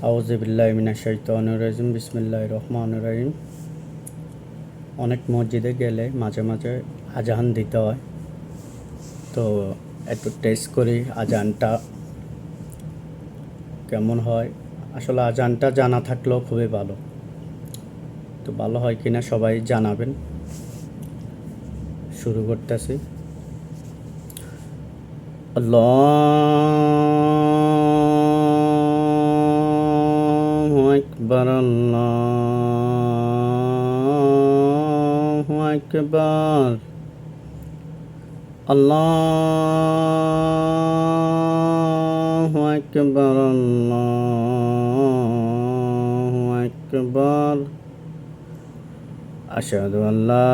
আউযুবিল্লাহি মিনাশ শাইতানির রাজিম বিসমিল্লাহির রহমানির রহিম। অনেক মসজিদে গেলে মাঝে মাঝে আজান দিতে হয়, তো একটু টেস্ট করি আজানটা কেমন হয়। আসলে আজানটা জানা থাকলেও খুবই ভালো, তো ভালো হয় কিনা সবাই জানাবেন। শুরু করতেছি। আল্লাহু আকবার, আল্লাহু আকবার, আল্লাহু আকবার, আল্লাহু আকবার। আশহাদু আল্লা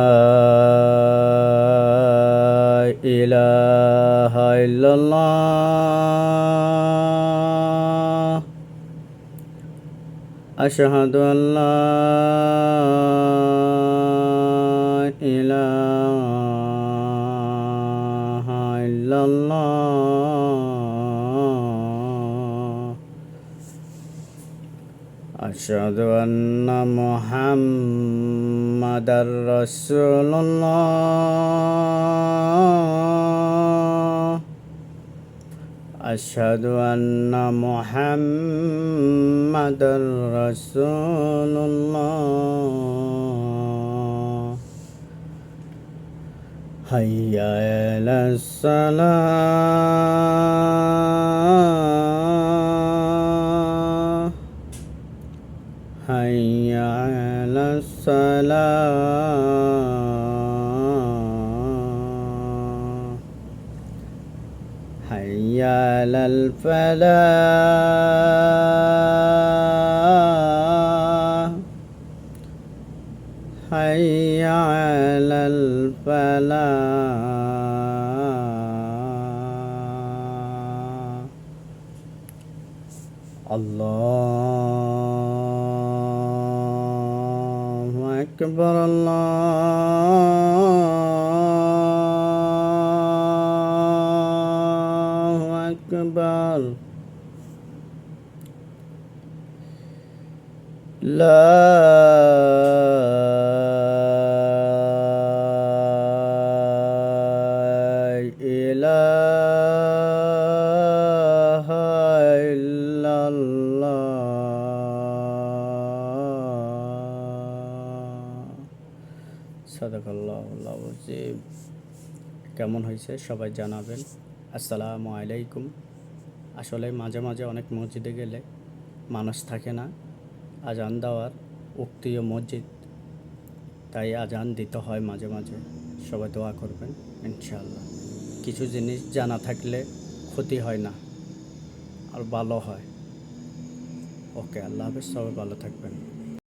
ইলাহা ইল্লাল্লাহ, আশহাদু আল্লা ইলাহা ইল্লাল্লাহ, আশহাদু আন্না মুহাম্মাদার রাসূলুল্লাহ, আশহাদু আন্না মুহাম্মাদার রাসূলুল্লাহ। হাইয়া আলাস সালাহ, হাইয়া আলাস সালাহ, হাইয়া আলাল ফালাহ, হাইয়া আলাল ফালাহ। আল্লাহু আকবার, আল্লাহু আকবার। লা ইলাহা ইল্লাল্লাহ। সাদাকাল্লাহুল আযীম। কেমন হয়েছে সবাই জানাবেন। আসসালামু আলাইকুম। আসলে মাঝে মাঝে অনেক মসজিদে গেলে মানুষ থাকে না আজান দেওয়ার, উক্তীয় মসজিদ, তাই আজান দিতে হয় মাঝে মাঝে। সবাই দোয়া করবেন ইনশাআল্লাহ। কিছু জিনিস জানা থাকলে ক্ষতি হয় না, আর ভালো হয়। ওকে, আল্লাহ হাফেজ, সবাই ভালো থাকবেন।